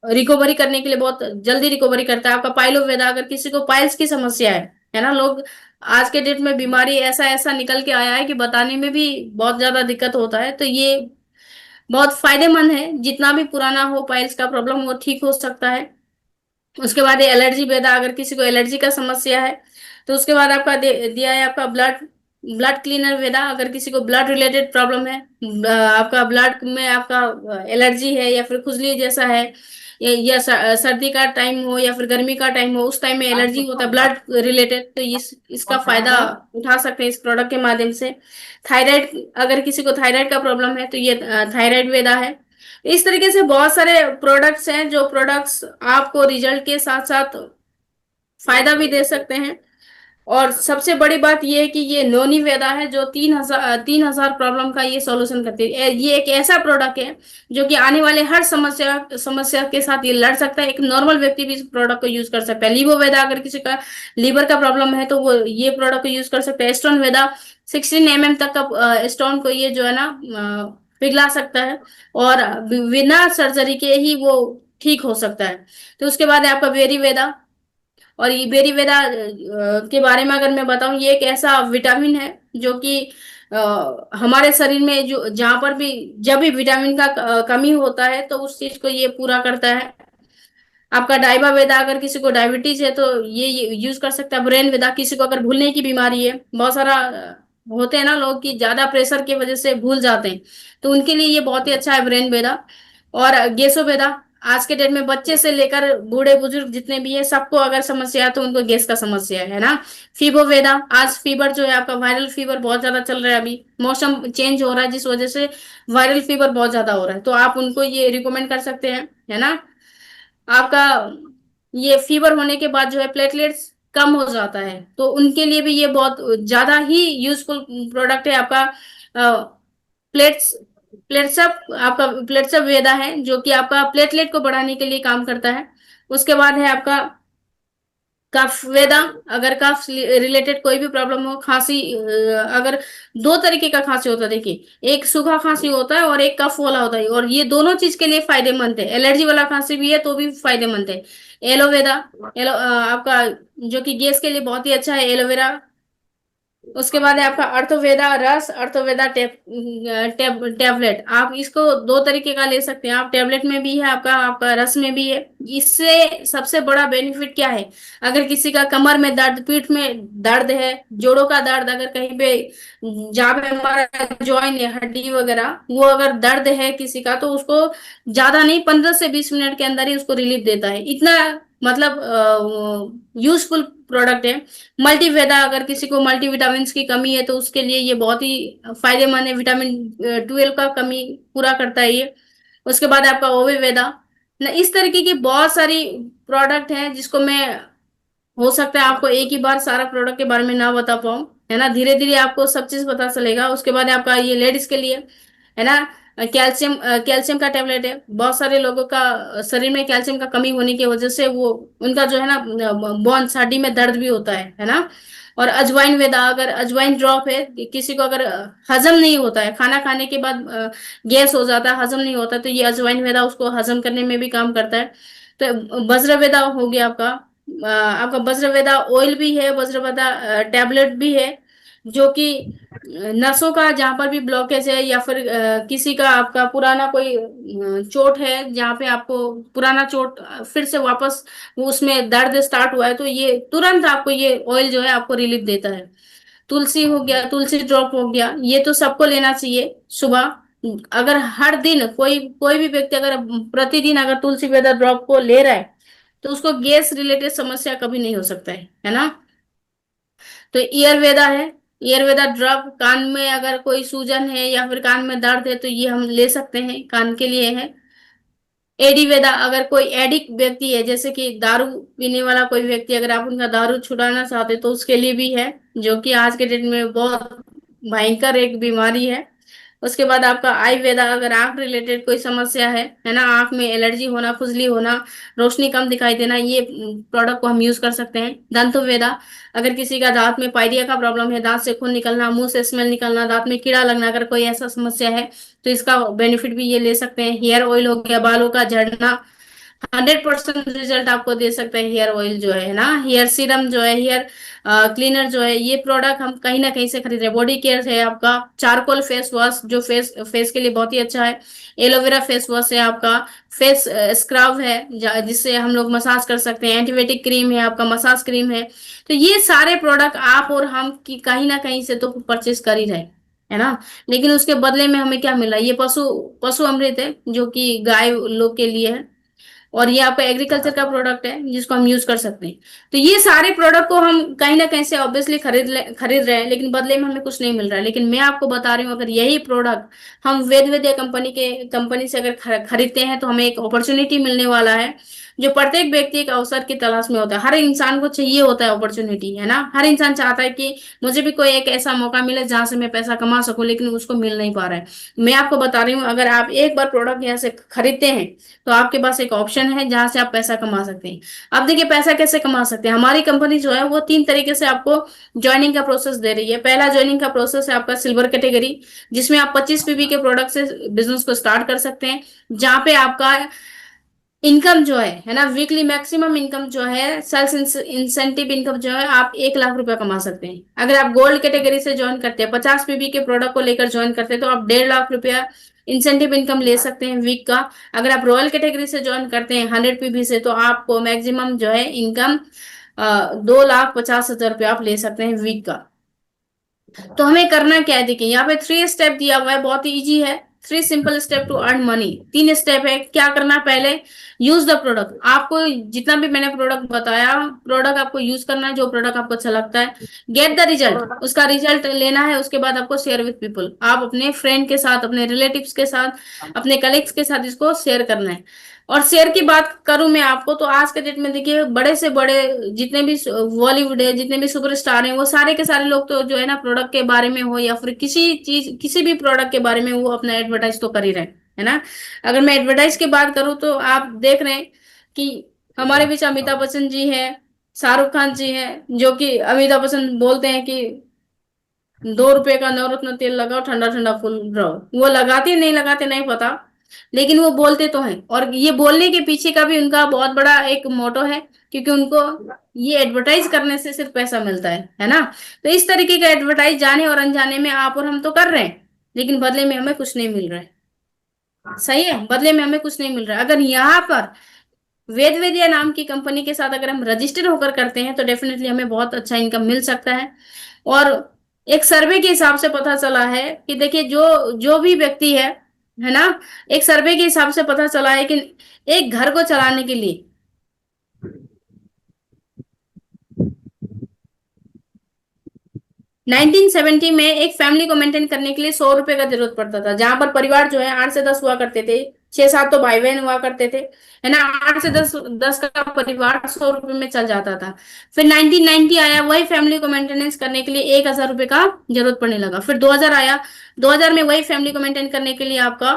रिकवरी करने के लिए बहुत जल्दी रिकवरी करता है। आपका पाइलो वेदा, अगर किसी को पाइल्स की समस्या है ना, लोग आज के डेट में बीमारी ऐसा ऐसा निकल के आया है कि बताने में भी बहुत ज्यादा दिक्कत होता है, तो ये बहुत फायदेमंद है। जितना भी पुराना हो पाइल्स का प्रॉब्लम वो ठीक हो सकता है। उसके बाद ये एलर्जी वेदा, अगर किसी को एलर्जी का समस्या है तो उसके बाद आपका दिया है आपका ब्लड ब्लड क्लीनर वेदा, अगर किसी को ब्लड रिलेटेड प्रॉब्लम है, आपका ब्लड में आपका एलर्जी है या फिर खुजली जैसा है, या सर्दी का टाइम हो या फिर गर्मी का टाइम हो, उस टाइम में एलर्जी होता है ब्लड रिलेटेड, तो इसका फायदा उठा सकते हैं इस प्रोडक्ट के माध्यम से। थायराइड, अगर किसी को थायराइड का प्रॉब्लम है तो ये थायराइड वेदा है। इस तरीके से बहुत सारे प्रोडक्ट्स हैं, जो प्रोडक्ट्स आपको रिजल्ट के साथ साथ फायदा भी दे सकते हैं। और सबसे बड़ी बात यह है कि ये नोनी वेदा है, जो 3,000 प्रॉब्लम का ये सॉल्यूशन करती है। ये एक ऐसा प्रोडक्ट है जो कि आने वाले हर समस्या समस्या के साथ ये लड़ सकता है। एक नॉर्मल व्यक्ति भी इस प्रोडक्ट को यूज कर सकता है। लीवो वेदा, अगर किसी का लीवर का प्रॉब्लम है तो वो ये प्रोडक्ट को यूज कर सकता है। स्टोन वेदा 16 mm तक का स्टोन को ये जो है ना पिघला सकता है, और बिना सर्जरी के ही वो ठीक हो सकता है। तो उसके बाद है आपका बेरी वेदा। और ये बेरी वेदा के बारे में अगर मैं बताऊं, ये एक ऐसा विटामिन है जो कि हमारे शरीर में जो जहां पर भी जब भी विटामिन का कमी होता है तो उस चीज को ये पूरा करता है। आपका डाइबा वेदा, अगर किसी को डायबिटीज है तो ये यूज कर सकता है। ब्रेन वेदा, किसी को अगर भूलने की बीमारी है, बहुत सारा होते हैं ना लोग कि ज्यादा प्रेशर की वजह से भूल जाते हैं, तो उनके लिए ये बहुत ही अच्छा है ब्रेन वेदा। और गेसो वेदा, आज के डेट में बच्चे से लेकर बूढ़े बुजुर्ग जितने भी है सबको अगर समस्या है तो उनको गैस का समस्या है ना। फीबो वेदा, आज फीवर जो है आपका वायरल फीवर बहुत ज्यादा चल रहा है, अभी मौसम चेंज हो रहा है जिस वजह से वायरल फीवर बहुत ज्यादा हो रहा है, तो आप उनको ये रिकमेंड कर सकते हैं, है ना। आपका ये फीवर होने के बाद जो है प्लेटलेट्स कम हो जाता है, तो उनके लिए भी ये बहुत ज्यादा ही यूजफुल प्रोडक्ट है आपका। प्लेट्स प्लेट्सअप, आपका प्लेट्सअप वेदा है जो कि आपका प्लेटलेट को बढ़ाने के लिए काम करता है। उसके बाद है आपका कफ वेदा, अगर कफ रिलेटेड कोई भी प्रॉब्लम हो, खांसी अगर दो तरीके का खांसी होता है देखिए, एक सूखा खांसी होता है और एक कफ वाला होता है, और ये दोनों चीज के लिए फायदेमंद है। एलर्जी वाला खांसी भी है तो भी फायदेमंद है। एलोवेरा, आपका जो कि गैस के लिए बहुत ही अच्छा है एलोवेरा। उसके बाद है आपका अर्थवेदा रस, अर्थवेदा टैबलेट। आप इसको दो तरीके का ले सकते हैं, आप टैबलेट में भी है आपका, आपका रस में भी है। इससे सबसे बड़ा बेनिफिट क्या है, अगर किसी का कमर में दर्द, पीठ में दर्द है, जोड़ों का दर्द, अगर कहीं पे जहाँ पे हमारा जॉइंट है, हड्डी वगैरह, वो अगर दर्द है किसी का, तो उसको ज्यादा नहीं 15 से 20 मिनट के अंदर ही उसको रिलीफ देता है, इतना मतलब यूजफुल प्रोडक्ट है। मल्टीवेदा, अगर किसी को मल्टीविटामिन की कमी है तो उसके लिए ये बहुत ही फायदेमंद है, विटामिन 12 का कमी पूरा करता है ये। उसके बाद आपका ओवे वेदा ना, इस तरीके की बहुत सारी प्रोडक्ट हैं जिसको मैं, हो सकता है आपको एक ही बार सारा प्रोडक्ट के बारे में ना बता पाऊं, है ना, धीरे धीरे आपको सब चीज पता चलेगा। उसके बाद आपका ये लेडीज के लिए, है ना, कैल्शियम का टेबलेट है। बहुत सारे लोगों का शरीर में कैल्शियम का कमी होने की वजह से वो उनका जो है ना बोन्स, हड्डी में दर्द भी होता है ना। और अजवाइन वेदा, अगर अजवाइन ड्रॉप है, किसी को अगर हजम नहीं होता है, खाना खाने के बाद गैस हो जाता है, हजम नहीं होता, तो ये अजवाइन वेदा उसको हजम करने में भी काम करता है। तो वज्र वेदा हो गया आपका। आपका वज्रवेदा ऑयल भी है, वज्रवेदा टैबलेट भी है, जो कि नसों का जहां पर भी ब्लॉकेज है, या फिर किसी का आपका पुराना कोई चोट है जहां पे आपको पुराना चोट फिर से वापस वो उसमें दर्द स्टार्ट हुआ है, तो ये तुरंत आपको ये ऑयल जो है आपको रिलीफ देता है। तुलसी हो गया, तुलसी ड्रॉप हो गया, ये तो सबको लेना चाहिए सुबह। अगर हर दिन कोई कोई भी व्यक्ति अगर प्रतिदिन अगर तुलसी वेदा ड्रॉप को ले रहा है तो उसको गैस रिलेटेड समस्या कभी नहीं हो सकता है ना। तो ईयर वेदा है, ईयर वेदा ड्रॉप, कान में अगर कोई सूजन है या फिर कान में दर्द है तो ये हम ले सकते हैं, कान के लिए है। एडी वेदा, अगर कोई एडिक व्यक्ति है, जैसे कि दारू पीने वाला कोई व्यक्ति, अगर आप उनका दारू छुड़ाना चाहते तो उसके लिए भी है, जो कि आज के डेट में बहुत भयंकर एक बीमारी है। उसके बाद आपका आई वेदा, अगर आंख रिलेटेड कोई समस्या है ना, आंख में एलर्जी होना, खुजली होना, रोशनी कम दिखाई देना, ये प्रोडक्ट को हम यूज कर सकते हैं। दंत वेदा, अगर किसी का दांत में पाइरिया का प्रॉब्लम है, दांत से खून निकलना, मुंह से स्मेल निकलना, दांत में कीड़ा लगना, अगर कोई ऐसा समस्या है तो इसका बेनिफिट भी ये ले सकते हैं। हेयर ऑयल हो गया, बालों का झड़ना, 100% रिजल्ट आपको दे सकता है हेयर ऑयल जो है ना। हेयर सीरम जो है, हेयर क्लीनर जो है, ये प्रोडक्ट हम कहीं ना कहीं से खरीद रहे हैं। बॉडी केयर है आपका, चारकोल फेस वॉश जो फेस फेस के लिए बहुत ही अच्छा है। एलोवेरा फेस वॉश है आपका, फेस स्क्रब है जिससे हम लोग मसाज कर सकते हैं। एंटीबायोटिक क्रीम है आपका, मसाज क्रीम है। तो ये सारे प्रोडक्ट आप और हम की कहीं ना कहीं से तो परचेज कर ही रहे हैं, है ना। लेकिन उसके बदले में हमें क्या मिला, ये पशु पशु अमृत है जो कि गाय लोग के लिए है, और ये आपका एग्रीकल्चर का प्रोडक्ट है जिसको हम यूज कर सकते हैं। तो ये सारे प्रोडक्ट को हम कहीं ना कहीं से ऑब्वियसली खरीद रहे हैं, लेकिन बदले में हमें कुछ नहीं मिल रहा है। लेकिन मैं आपको बता रही हूँ, अगर यही प्रोडक्ट हम वेद वेद्या कंपनी से अगर खरीदते हैं तो हमें एक अपॉर्चुनिटी मिलने वाला है, जो प्रत्येक व्यक्ति एक अवसर की तलाश में होता है। हर इंसान को चाहिए होता है अपॉर्चुनिटी, है ना। हर इंसान चाहता है कि मुझे भी कोई एक ऐसा मौका मिले जहां से मैं पैसा कमा सकूं, लेकिन उसको मिल नहीं पा रहा है। मैं आपको बता रही हूँ, अगर आप एक बार प्रोडक्ट यहाँ से खरीदते हैं तो आपके पास एक ऑप्शन है जहां से आप पैसा कमा सकते हैं। अब देखिए पैसा कैसे कमा सकते हैं, हमारी कंपनी जो है वो 3 तरीके से आपको ज्वाइनिंग का प्रोसेस दे रही है। पहला ज्वाइनिंग का प्रोसेस है आपका सिल्वर कैटेगरी, जिसमें आप 25 पीवी के प्रोडक्ट से बिजनेस को स्टार्ट कर सकते हैं, जहां पे आपका इनकम जो है ना, वीकली मैक्सिमम इनकम जो है, सेल्स इंसेंटिव इनकम जो है, आप 1 लाख रुपया कमा सकते हैं। अगर आप गोल्ड कैटेगरी से ज्वाइन करते हैं, 50 पीबी के प्रोडक्ट को लेकर ज्वाइन करते हैं, तो आप 1.5 लाख रुपया इंसेंटिव इनकम ले सकते हैं वीक का। अगर आप रॉयल कैटेगरी से ज्वाइन करते हैं 100 पीबी से, तो आपको मैक्सिमम जो है इनकम 2,50,000 रुपया आप ले सकते हैं वीक का। तो हमें करना क्या है, देखिए यहाँ पे 3 स्टेप दिया हुआ है, बहुत ही इजी है। 3 simple step to earn money. 3 step है, क्या करना है, पहले यूज द प्रोडक्ट। आपको जितना भी मैंने प्रोडक्ट बताया, प्रोडक्ट आपको यूज करना है, जो प्रोडक्ट आपको अच्छा लगता है। गेट द रिजल्ट, उसका रिजल्ट लेना है। उसके बाद आपको शेयर विथ पीपल, आप अपने फ्रेंड के साथ, अपने रिलेटिव्स के साथ, अपने कलीग्स के साथ इसको शेयर करना है। और शेयर की बात करूं मैं आपको, तो आज के डेट में देखिए, बड़े से बड़े जितने भी बॉलीवुड है, जितने भी सुपरस्टार हैं, वो सारे के सारे लोग तो जो है ना, प्रोडक्ट के बारे में हो या फिर किसी चीज, किसी भी प्रोडक्ट के बारे में, वो अपना एडवर्टाइज तो कर ही रहे हैं, है ना। अगर मैं एडवर्टाइज की बात करूं, तो आप देख रहे हैं कि हमारे बीच अमिताभ बच्चन जी हैं, शाहरुख खान जी हैं, जो कि अमिताभ बच्चन बोलते हैं कि 2 रुपए का नवरत्न तेल लगाओ, ठंडा ठंडा फूल रहो। वो लगाते नहीं लगाते नहीं पता, लेकिन वो बोलते तो हैं। और ये बोलने के पीछे का भी उनका बहुत बड़ा एक मोटो है, क्योंकि उनको ये एडवर्टाइज करने से सिर्फ पैसा मिलता है ना। तो इस तरीके का एडवर्टाइज जाने और अनजाने में आप और हम तो कर रहे हैं, लेकिन बदले में हमें कुछ नहीं मिल रहा है। सही है, बदले में हमें कुछ नहीं मिल रहा है। अगर यहाँ पर वेद वेदिया नाम की कंपनी के साथ अगर हम रजिस्टर होकर करते हैं, तो डेफिनेटली हमें बहुत अच्छा इनकम मिल सकता है। और एक सर्वे के हिसाब से पता चला है कि देखिए, जो जो भी व्यक्ति है ना, एक सर्वे के हिसाब से पता चला है कि एक घर को चलाने के लिए 1970 में एक फैमिली को मेंटेन करने के लिए 100 रुपए का जरूरत पड़ता था, जहां पर परिवार जो है 8 से 10 हुआ करते थे, 6-7 तो भाई बहन हुआ करते थे, है ना। 8 से 10 का परिवार 100 रुपए में चल जाता था। फिर 1990 आया, वही फैमिली को मेंटेनेंस करने के लिए 1,000 रुपए का जरूरत पड़ने लगा। फिर 2000 आया, 2000 में वही फैमिली को मेंटेन करने के लिए आपका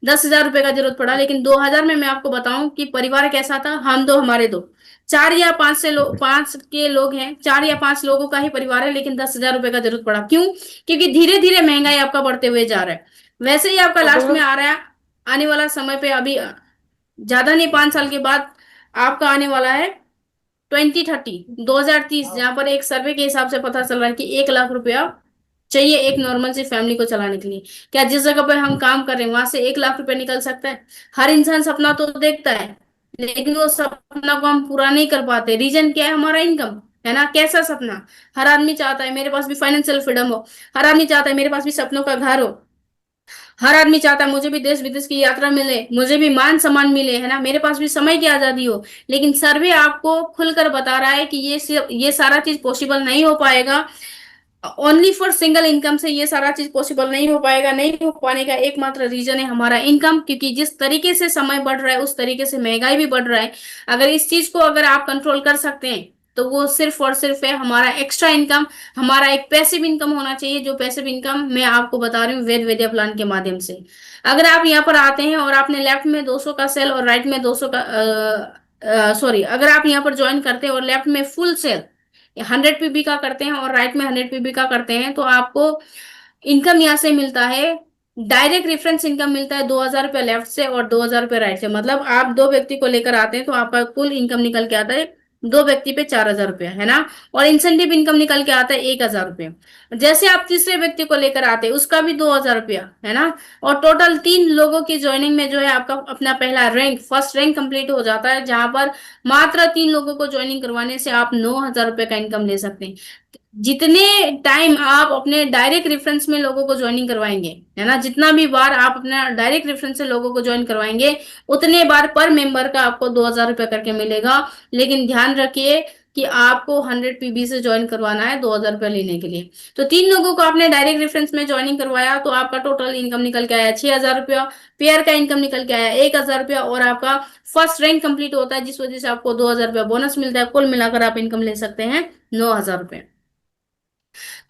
10,000 रुपए का जरूरत पड़ा। लेकिन 2000 में मैं आपको बताऊं कि परिवार कैसा था, हम दो हमारे दो, 4 या 5 से लोग, 5 के लोग हैं, 4 या 5 लोगों का ही परिवार है, लेकिन 10,000 रुपए का जरूरत पड़ा। क्यों? क्योंकि धीरे धीरे महंगाई आपका बढ़ते हुए जा रहा है। वैसे ही आपका लास्ट में आ रहा है, आने वाला समय पे, अभी ज्यादा नहीं, 5 साल के बाद आपका आने वाला है 2030, जहां पर एक सर्वे के हिसाब से पता चल रहा है कि 1 लाख रुपया चाहिए एक नॉर्मल सी फैमिली को चलाने के लिए। क्या जिस जगह पर हम काम कर रहे हैं वहां से 1 लाख रुपया निकल सकता है? हर इंसान सपना तो देखता है, लेकिन वो सपना को हम पूरा नहीं कर पाते। रीजन क्या है? हमारा इनकम, है ना। कैसा सपना? हर आदमी चाहता है मेरे पास भी फाइनेंशियल फ्रीडम हो, हर आदमी चाहता है मेरे पास भी सपनों का घर हो, हर आदमी चाहता है मुझे भी देश विदेश की यात्रा मिले, मुझे भी मान सम्मान मिले, है ना, मेरे पास भी समय की आजादी हो। लेकिन सर्वे आपको खुलकर बता रहा है कि ये सारा चीज पॉसिबल नहीं हो पाएगा। ओनली फॉर सिंगल इनकम से ये सारा चीज पॉसिबल नहीं हो पाएगा। नहीं हो पाने का एकमात्र रीजन है हमारा इनकम, क्योंकि जिस तरीके से समय बढ़ रहा है, उस तरीके से महंगाई भी बढ़ रहा है। अगर इस चीज को अगर आप कंट्रोल कर सकते हैं, तो वो सिर्फ और सिर्फ है हमारा एक्स्ट्रा इनकम, हमारा एक पैसिव इनकम होना चाहिए। जो पैसिव इनकम मैं आपको बता रही हूँ वेद विद्या प्लान के माध्यम से। अगर आप यहाँ पर आते हैं और आपने लेफ्ट में 200 का सेल और राइट में 200 का सॉरी, अगर आप यहाँ पर ज्वाइन करते हैं और लेफ्ट में फुल सेल 100 पीबी का करते हैं और राइट में 100 पीबी का करते हैं, तो आपको इनकम यहाँ से मिलता है, डायरेक्ट रेफरेंस इनकम मिलता है 2,000 रुपया लेफ्ट से और 2,000 रुपया राइट से। मतलब आप 2 व्यक्ति को लेकर आते हैं, तो आपका कुल इनकम निकल के आता है 2 व्यक्ति पे 4,000 रुपया, है ना। और इंसेंटिव इनकम निकल के आता है 1,000 रुपया। जैसे आप तीसरे व्यक्ति को लेकर आते हैं, उसका भी 2,000 रुपया, है ना। और टोटल 3 लोगों की ज्वाइनिंग में जो है आपका अपना पहला रैंक, फर्स्ट रैंक कंप्लीट हो जाता है, जहां पर मात्र 3 लोगों को ज्वाइनिंग करवाने से आप 9,000 रुपये का इनकम ले सकते हैं। जितने टाइम आप अपने डायरेक्ट रेफरेंस में लोगों को ज्वाइनिंग करवाएंगे, है ना, जितना भी बार आप अपना डायरेक्ट रेफरेंस से लोगों को ज्वाइन करवाएंगे, उतने बार पर मेंबर का आपको 2,000 रुपये करके मिलेगा। लेकिन ध्यान रखिए कि आपको 100 पीबी से ज्वाइन करवाना है 2,000 रुपये लेने के लिए। तो 3 लोगों को आपने डायरेक्ट रेफरेंस में ज्वाइनिंग करवाया, तो आपका टोटल इनकम निकल के आया 6,000 रुपया, पेयर का इनकम निकल के आया 1,000 रुपया, और आपका फर्स्ट रैंक कंप्लीट होता है, जिस वजह से आपको 2,000 रुपया बोनस मिलता है। कुल मिलाकर आप इनकम ले सकते हैं 9,000 रुपये।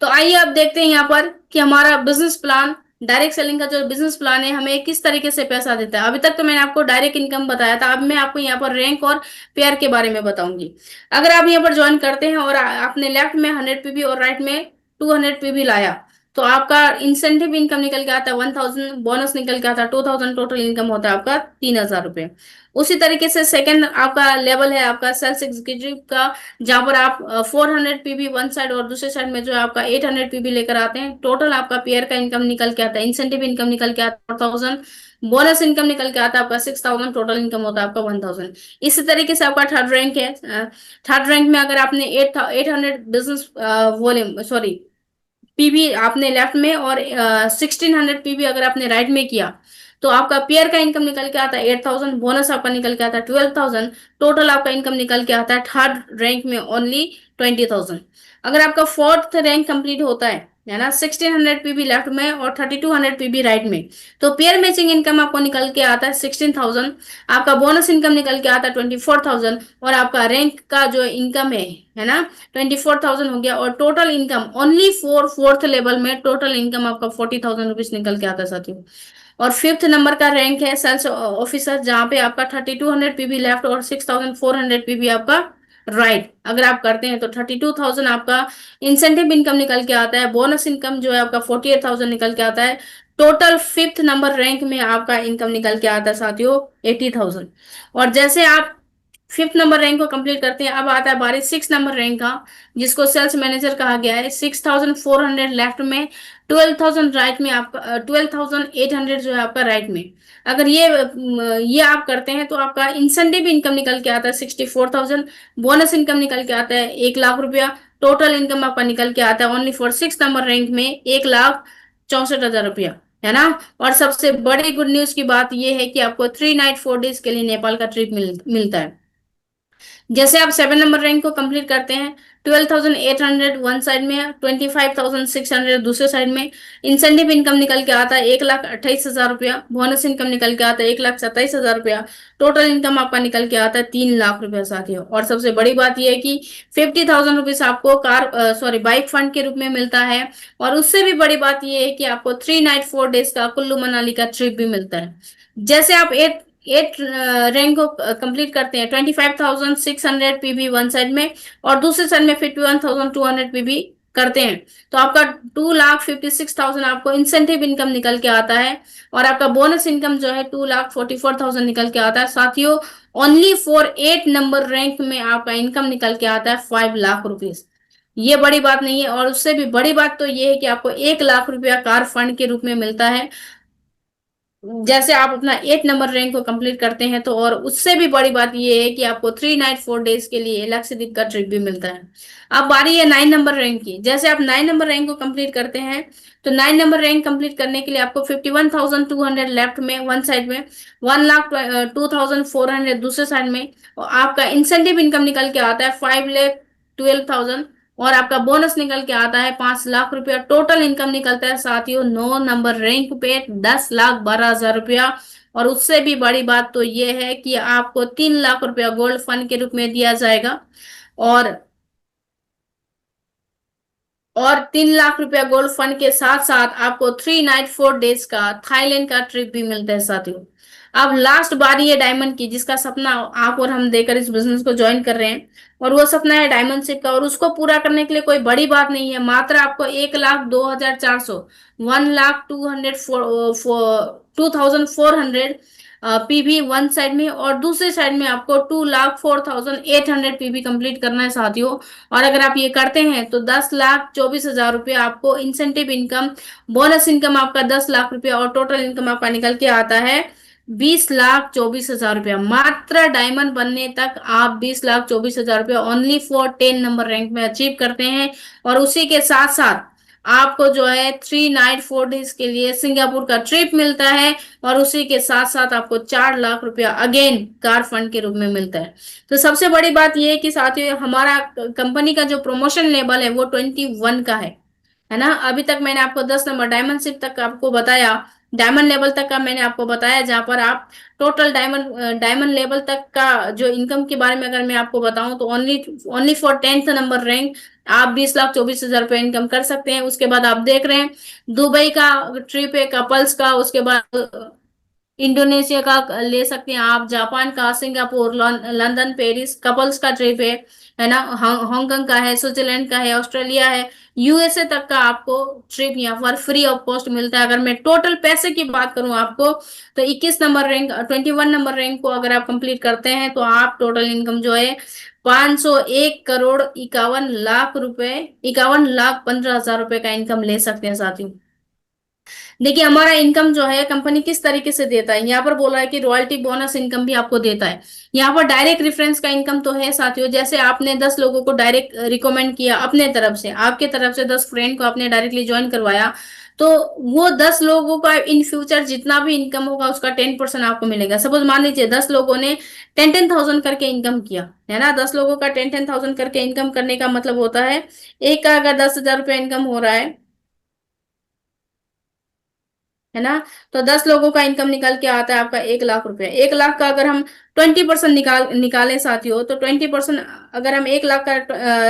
तो आइए अब देखते हैं यहाँ पर कि हमारा बिजनेस प्लान, डायरेक्ट सेलिंग का जो बिजनेस प्लान है, हमें किस तरीके से पैसा देता है। अभी तक तो मैंने आपको डायरेक्ट इनकम बताया था, अब मैं आपको यहाँ पर रैंक और पेयर के बारे में बताऊंगी। अगर आप यहाँ पर ज्वाइन करते हैं और आपने लेफ्ट में 100 पीबी और राइट में 200 पीबी लाया, तो आपका इंसेंटिव इनकम निकल के आता है 1000, बोनस निकल के आता है 2000, टोटल इनकम होता है आपका 3000 रुपये। उसी तरीके से सेकंड आपका लेवल है आपका सेल्स एग्जीक्यूटिव का, जहां पर आप 400 पीबी वन साइड और दूसरे साइड में जो है आपका 800 पीबी लेकर आते हैं। टोटल आपका पेयर का इनकम निकल के आता है, इंसेंटिव इनकम निकल के आता है 4000, बोनस इनकम निकल के आता है आपका 6000, टोटल इनकम होता है आपका 1000। इसी तरीके से आपका थर्ड रैंक है। थर्ड रैंक में अगर आपने 800 बिजनेस वॉल्यूम सॉरी पीबी आपने लेफ्ट में और 1600 पीबी अगर आपने राइट में किया, तो आपका पेयर का इनकम निकल के आता है 8000, बोनस आपका निकल के आता है 12000, टोटल आपका इनकम निकल के आता है थर्ड रैंक में ओनली 20000। अगर आपका फोर्थ रैंक कंप्लीट होता है ना, 1600 पीबी लेफ्ट में और 3200 पीबी राइट में, तो पेयर मैचिंग इनकम आपको निकल के आता है 16000, आपका बोनस इनकम निकल के आता है 24000, और आपका रैंक का जो इनकम है ना 24000 हो गया, और total income only for fourth level में टोटल इनकम आपका 40000 रुपीज निकल के आता है साथियों। और फिफ्थ नंबर का रैंक है सेल्स ऑफिसर, जहां पे आपका 3200 पीबी लेफ्ट और 6400 पीबी आपका राइट अगर आप करते हैं, तो 32000 आपका इंसेंटिव इनकम निकल के आता है, बोनस इनकम जो है आपका 48000 निकल के आता है। टोटल फिफ्थ नंबर रैंक में आपका इनकम निकल के आता है साथियों 80000। और जैसे आप फिफ्थ नंबर रैंक को कंप्लीट करते हैं, अब आता है बारी सिक्स नंबर रैंक का, जिसको सेल्स मैनेजर कहा गया है। 6400 लेफ्ट में, 12000 राइट में, आपका 12800 जो है आपका राइट में। अगर ये आप करते हैं तो आपका इंसेंटिव इनकम निकल के आता है 64000, बोनस इनकम निकल के आता है 1 लाख रुपया, टोटल इनकम आपका निकल के आता है only for six number rank में 1,64,000 रुपया, है ना। और सबसे बड़ी गुड न्यूज की बात यह है कि आपको 3 नाइट 4 डेज के लिए नेपाल का ट्रिप मिलता है। जैसे आप सेवन नंबर रैंक को कंप्लीट करते हैं, 12800 वन साइड में, 25600 दूसरे साइड में, इंसेंटिव इनकम निकल के आता है 1,28,000 रुपया, बोनस इनकम निकल के आता है 1,27,000 रुपया, टोटल इनकम आपका निकल के आता है 3 लाख रुपया साथियों। और सबसे बड़ी बात यह है कि 50,000 रुपीज आपको बाइक फंड के रूप में मिलता है। और उससे भी बड़ी बात यह है कि आपको 3 नाइट 4 डेज का कुल्लू मनाली का ट्रिप भी मिलता है। जैसे आप एट रैंक को कंप्लीट करते हैं, 25,600 पीबी वन साइड में और दूसरे साइड में 51,200 पीबी करते हैं, तो आपका 2,56,000 आपको इंसेंटिव इनकम निकल के आता है। और आपका बोनस इनकम जो है 2,44,000 निकल के आता है साथियों। ओनली फॉर 8 नंबर रैंक में आपका इनकम निकल के आता है 5 लाख रुपीज। ये बड़ी बात नहीं है, और उससे भी बड़ी बात तो ये है कि आपको 1 लाख रुपया कार फंड के रूप में मिलता है, जैसे आप अपना 8 नंबर रैंक को कंप्लीट करते हैं तो। और उससे भी बड़ी बात यह है कि आपको 3 नाइट 4 डेज के लिए लक्षद्वीप का ट्रिप भी मिलता है। अब बारी है 9 नंबर रैंक की। जैसे आप 9 नंबर रैंक को कंप्लीट करते हैं, तो 9 नंबर रैंक कंप्लीट करने के लिए आपको 51,200 लेफ्ट में वन साइड में, 1,02,400 दूसरे साइड में, और आपका इंसेंटिव इनकम निकल के आता है 5,12,000, और आपका बोनस निकल के आता है 5 लाख रुपया। टोटल इनकम निकलता है साथियों 9 नंबर रैंक पे 10,12,000 रुपया। और उससे भी बड़ी बात तो ये है कि आपको 3 लाख रुपया गोल्ड फंड के रूप में दिया जाएगा, और 3 लाख रुपया गोल्ड फंड के साथ साथ आपको 3 नाइट 4 डेज का थाईलैंड का ट्रिप भी मिलता है साथियों। अब लास्ट बारी है डायमंड की, जिसका सपना आप और हम देकर इस बिजनेस को ज्वाइन कर रहे हैं, और वो सपना है डायमंडशिप का। और उसको पूरा करने के लिए कोई बड़ी बात नहीं है, मात्र आपको 1,02,400, 1,02,400 पीबी वन साइड में, और दूसरे साइड में आपको 2,04,800 पीबी कंप्लीट करना है साथियों। और अगर आप ये करते हैं तो 10,24,000 रुपया आपको इंसेंटिव इनकम, बोनस इनकम आपका 10 लाख रुपया, और टोटल इनकम आपका निकल के आता है 20,24,000 रुपया। मात्र डायमंड बनने तक आप 20,24,000 रुपया ओनली फॉर 10 नंबर रैंक में अचीव करते हैं। और उसी के साथ साथ आपको जो है 3 नाइट 4 डेज के लिए सिंगापुर का ट्रिप मिलता है, और उसी के साथ साथ आपको 4 लाख रुपया अगेन कार फंड के रूप में मिलता है। तो सबसे बड़ी बात यह है कि साथियों, हमारा कंपनी का जो प्रमोशन लेवल है वो 21 का है ना। अभी तक मैंने आपको 10 नंबर डायमंडशिप तक आपको बताया, डायमंड लेवल तक का मैंने आपको बताया, जहां पर आप टोटल डायमंड लेवल तक का जो इनकम के बारे में अगर मैं आपको बताऊं, तो only for 10th number rank आप 20,24,000 रुपये इनकम कर सकते हैं। उसके बाद आप देख रहे हैं दुबई का ट्रिप है कपल्स का, उसके बाद इंडोनेशिया का ले सकते हैं आप, जापान का, सिंगापुर, लंदन, पेरिस कपल्स का ट्रिप है ना, हांगकांग का है, स्विट्जरलैंड का है, ऑस्ट्रेलिया है, यूएसए तक का आपको ट्रिप यहाँ पर फ्री ऑफ कॉस्ट मिलता है। अगर मैं टोटल पैसे की बात करूं आपको, तो 21 नंबर रैंक को अगर आप कंप्लीट करते हैं तो आप टोटल इनकम जो है 501 करोड़ 51 लाख रुपए, 51 लाख 15 हजार रुपए का इनकम ले सकते हैं साथियों। देखिए हमारा इनकम जो है कंपनी किस तरीके से देता है, यहाँ पर बोला है कि रॉयल्टी बोनस इनकम भी आपको देता है। यहाँ पर डायरेक्ट रेफरेंस का इनकम तो है साथियों, जैसे आपने 10 लोगों को डायरेक्ट रिकमेंड किया अपने तरफ से, आपके तरफ से 10 फ्रेंड को आपने डायरेक्टली ज्वाइन करवाया, तो वो 10 लोगों का इन फ्यूचर जितना भी इनकम होगा उसका 10% आपको मिलेगा। सपोज मान लीजिए 10 लोगों ने 10,000 करके इनकम किया है ना, 10 लोगों का 10,000 करके इनकम करने का मतलब होता है, एक का अगर 10,000 रुपये इनकम हो रहा है ना, तो 10 लोगों का इनकम निकल के आता है आपका 1 लाख रुपए। 1 लाख का अगर हम 20% निकालें साथियों, तो 20% अगर हम 1 लाख का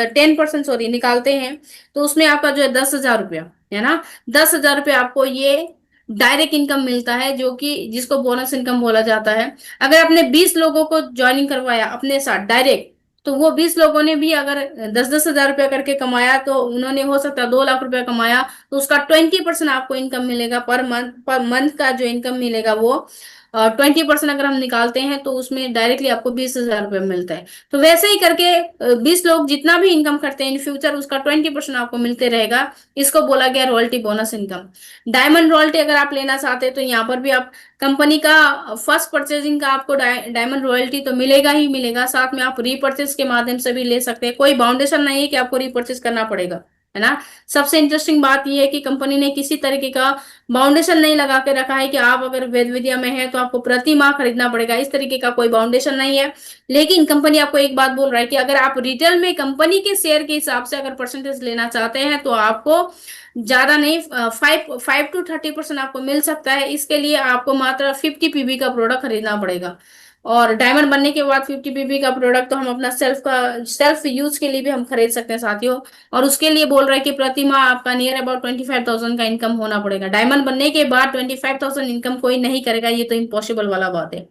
10% सॉरी निकालते हैं, तो उसमें आपका जो है 10,000 रुपया है ना, 10,000 रुपये आपको ये डायरेक्ट इनकम मिलता है, जो कि जिसको बोनस इनकम बोला जाता है। अगर आपने 20 लोगों को ज्वाइनिंग करवाया अपने साथ डायरेक्ट, तो वो 20 लोगों ने भी अगर 10-10 हजार रुपया करके कमाया, तो उन्होंने हो सकता है 2 लाख रुपया कमाया, तो उसका 20% आपको इनकम मिलेगा पर मंथ का जो इनकम मिलेगा वो 20% अगर हम निकालते हैं तो उसमें डायरेक्टली आपको 20,000 रुपये मिलता है। तो वैसे ही करके 20 लोग जितना भी इनकम करते हैं इन फ्यूचर उसका 20% आपको मिलते रहेगा। इसको बोला गया royalty bonus income. Diamond royalty अगर आप लेना चाहते हैं तो यहाँ पर भी आप कंपनी का फर्स्ट परचेजिंग का आपको डायमंड रॉयल्टी तो मिलेगा ही मिलेगा, साथ में आप रीपर्चेज के माध्यम से भी ले सकते हैं। कोई बाउंडेशन नहीं है कि आपको रीपर्चेज करना पड़ेगा, है ना। सबसे इंटरेस्टिंग बात यह है कि कंपनी ने किसी तरीके का बाउंडेशन नहीं लगा के रखा है कि आप अगर वेद विद्या में है तो आपको प्रति माह खरीदना पड़ेगा, इस तरीके का कोई बाउंडेशन नहीं है। लेकिन कंपनी आपको एक बात बोल रहा है कि अगर आप रिटेल में कंपनी के शेयर के हिसाब से अगर परसेंटेज लेना चाहते हैं तो आपको ज्यादा नहीं 5 to 30% आपको मिल सकता है। इसके लिए आपको मात्र 50 पीबी का प्रोडक्ट खरीदना पड़ेगा। और डायमंड बनने के बाद 50 पीबी का प्रोडक्ट तो हम अपना सेल्फ यूज के लिए भी हम खरीद सकते हैं साथियों। और उसके लिए बोल रहा है कि प्रति माह आपका नियर अबाउट 25,000 का इनकम होना पड़ेगा। डायमंड बनने के बाद 25,000 इनकम कोई नहीं करेगा, ये तो इम्पॉसिबल वाला बात है।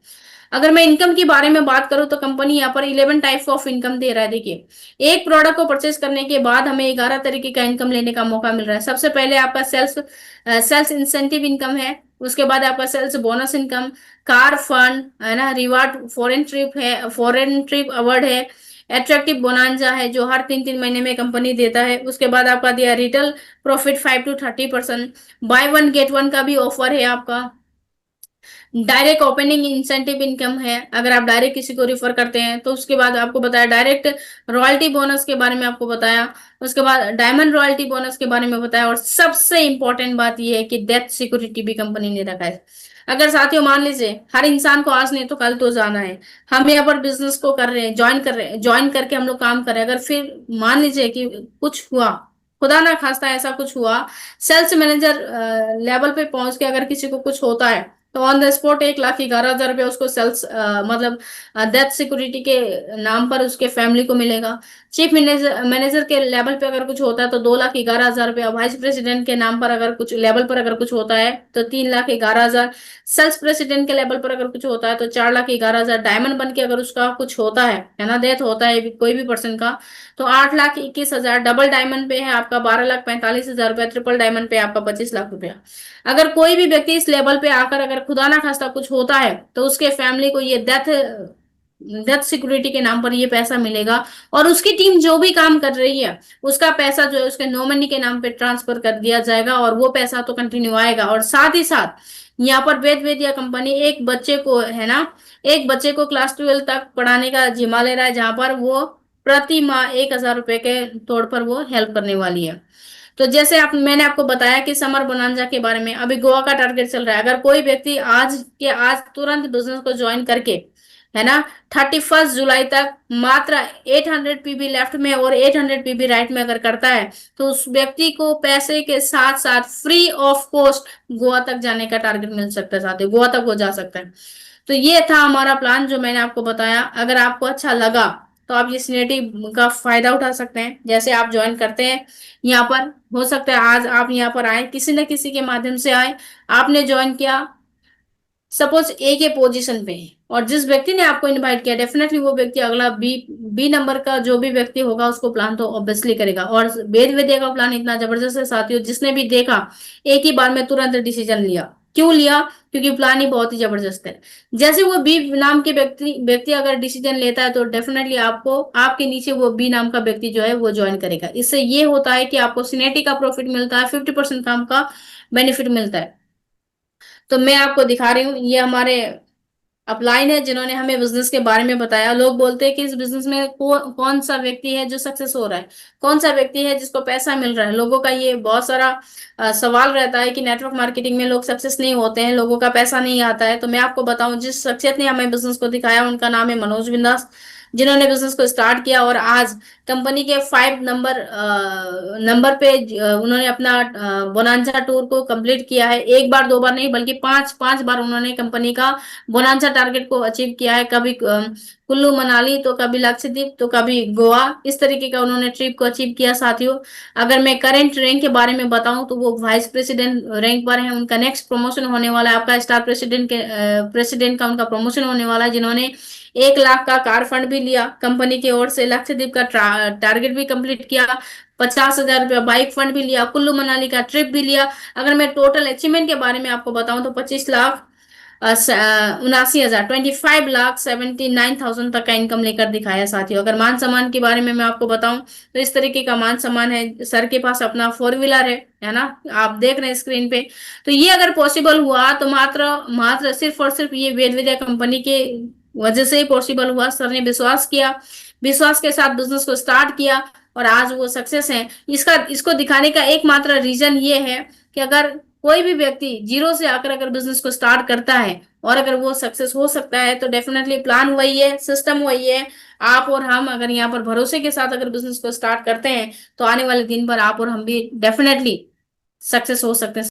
अगर मैं इनकम के बारे में बात करूं तो कंपनी यहाँ पर 11 टाइप ऑफ इनकम दे रहा है। देखिए एक प्रोडक्ट को परचेज करने के बाद हमें 11 तरीके का इनकम लेने का मौका मिल रहा है। सबसे पहले आपका सेल्स इंसेंटिव इनकम है, उसके बाद आपका sales bonus income, car fund है ना, रिवार्ड, फॉरेन ट्रिप अवार्ड है, एट्रैक्टिव बोनांजा है जो हर 3-3 महीने में कंपनी देता है। उसके बाद आपका दिया retail profit 5 to 30%, by one get one का भी ऑफर है आपका। डायरेक्ट ओपनिंग इंसेंटिव इनकम है, अगर आप डायरेक्ट किसी को रिफर करते हैं तो। उसके बाद आपको बताया डायरेक्ट रॉयल्टी बोनस के बारे में आपको बताया, उसके बाद डायमंड रॉयल्टी बोनस के बारे में बताया, और सबसे इंपॉर्टेंट बात यह है कि डेथ सिक्योरिटी भी कंपनी ने रखा है। अगर साथियों मान लीजिए हर इंसान को आज नहीं तो कल तो जाना है, हम यहाँ पर बिजनेस को कर रहे हैं, ज्वाइन करके हम लोग काम कर रहे हैं, अगर फिर मान लीजिए कि कुछ हुआ, खुदा ना खास्ता ऐसा कुछ हुआ, सेल्स मैनेजर लेवल पे पहुंच के अगर किसी को कुछ होता है तो ऑन द स्पॉट 1,11,000 रुपये उसको सेल्स मतलब डेथ सिक्योरिटी के नाम पर उसके फैमिली को मिलेगा। चीफ मैनेजर के लेवल पे अगर कुछ होता है तो 2,11,000 रुपया, वाइस प्रेसिडेंट के नाम पर अगर कुछ लेवल पर अगर कुछ होता है तो 3,11,000, सेल्स प्रेसिडेंट के लेवल पर अगर कुछ होता है तो 4,11,000, डायमंड बन के अगर उसका कुछ होता है ना, डेथ होता है कोई भी पर्सन का, तो 8,21,000, डबल डायमंड पे है आपका 12,45,000 रुपया, ट्रिपल डायमंड पे आपका 25 लाख रुपया। अगर कोई भी व्यक्ति इस लेवल पे आकर अगर खुदा ना खास्ता कुछ होता है तो उसके फैमिली को ये डेथ डेथ सिक्योरिटी के नाम पर ये पैसा मिलेगा, और उसकी टीम जो भी काम कर रही है उसका पैसा जो है उसके नॉमिनी के नाम पे ट्रांसफर कर दिया जाएगा, और वो पैसा तो कंटिन्यू आएगा। और साथ ही साथ यहाँ पर वेद वेदिया कंपनी एक बच्चे को है ना, एक बच्चे को क्लास 12 तक पढ़ाने का जिम्मा ले रहा है, जहां पर वो प्रति माह 1,000 रुपए के तौर पर वो हेल्प करने वाली है। तो जैसे मैंने आपको बताया कि समर बोनांजा के बारे में, अभी गोवा का टारगेट चल रहा है। अगर कोई व्यक्ति आज तुरंत बिजनेस को ज्वाइन करके है ना 31 जुलाई तक मात्र 800 पीबी लेफ्ट में और 800 पीबी राइट में अगर करता है तो उस व्यक्ति को पैसे के साथ साथ फ्री ऑफ कॉस्ट गोवा तक जाने का टारगेट मिल सकता है, साथ ही गोवा तक वो जा सकता है। तो ये था हमारा प्लान जो मैंने आपको बताया। अगर आपको अच्छा लगा तो आप इस सिनेरिटी का फायदा उठा सकते हैं। जैसे आप ज्वाइन करते हैं यहाँ पर, हो सकता है आज आप यहाँ पर आए, किसी न किसी के माध्यम से आए, आपने ज्वाइन किया, सपोज ए के पोजीशन पे है और जिस व्यक्ति ने आपको इनवाइट किया, डेफिनेटली वो व्यक्ति अगला बी नंबर का जो भी व्यक्ति होगा उसको प्लान तो ऑब्वियसली करेगा। और वेद विद्या का प्लान इतना जबरदस्त है साथियों, जिसने भी देखा एक ही बार में तुरंत डिसीजन लिया। क्यों लिया? क्योंकि प्लान ही बहुत ही जबरदस्त है। जैसे वो बी नाम के व्यक्ति व्यक्ति अगर डिसीजन लेता है तो डेफिनेटली आपको आपके नीचे वो बी नाम का व्यक्ति जो है वो ज्वाइन करेगा। इससे ये होता है कि आपको सिनेटी का प्रॉफिट मिलता है, 50% काम का बेनिफिट मिलता है। तो मैं आपको दिखा रही हूँ, ये हमारे अपलाइन है जिन्होंने हमें बिजनेस के बारे में बताया। लोग बोलते हैं कि इस बिजनेस में कौन सा व्यक्ति है जो सक्सेस हो रहा है, कौन सा व्यक्ति है जिसको पैसा मिल रहा है। लोगों का ये बहुत सारा सवाल रहता है कि नेटवर्क मार्केटिंग में लोग सक्सेस नहीं होते हैं, लोगों का पैसा नहीं आता है। तो मैं आपको बताऊं, जिस शख्सियत ने हमें बिजनेस को दिखाया उनका नाम है मनोज बिंदास, जिन्होंने बिजनेस को स्टार्ट किया और आज कंपनी के 5 नंबर पे उन्होंने अपना बोनांजा टूर को कंप्लीट किया है। एक बार दो बार नहीं बल्कि पांच पांच बार उन्होंने कंपनी का बोनांजा टारगेट को अचीव किया है। कभी कुल्लू मनाली, तो कभी लक्षद्वीप, तो कभी गोवा, इस तरीके का उन्होंने ट्रिप को अचीव किया साथियों। अगर मैं करंट रैंक के बारे में बताऊं तो वो वाइस प्रेसिडेंट रैंक पर है। उनका नेक्स्ट प्रमोशन होने वाला है, आपका स्टार प्रेसिडेंट का उनका प्रमोशन होने वाला है, जिन्होंने 1 लाख का कार फंड भी लिया कंपनी की ओर से, लक्षद्वीप का टारगेट भी कंप्लीट किया, 50,000 रुपया बाइक फंड भी लिया, कुल्लू मनाली का ट्रिप भी लिया। अगर मैं टोटल अचीवमेंट के बारे में आपको बताऊं तो 25,79,000, 25,79,000 तक का इनकम लेकर दिखाया साथियों। अगर मान सम्मान के बारे में मैं आपको बताऊं तो इस तरीके का मान सम्मान है। सर के पास अपना 4 व्हीलर है ना, आप देख रहे हैं स्क्रीन पे। तो ये अगर पॉसिबल हुआ तो मात्र मात्र सिर्फ और सिर्फ ये वेद विद्या कंपनी के वजह से ही पॉसिबल हुआ। सर ने विश्वास किया, विश्वास के साथ बिजनेस को स्टार्ट किया और आज वो सक्सेस है। इसको दिखाने का एकमात्र रीजन ये है कि अगर कोई भी व्यक्ति जीरो से आकर अगर बिजनेस को स्टार्ट करता है और अगर वो सक्सेस हो सकता है तो डेफिनेटली प्लान वही है, सिस्टम वही है। आप और हम अगर यहाँ पर भरोसे के साथ अगर बिजनेस को स्टार्ट करते हैं तो आने वाले दिन पर आप और हम भी डेफिनेटली सक्सेस हो सकते हैं।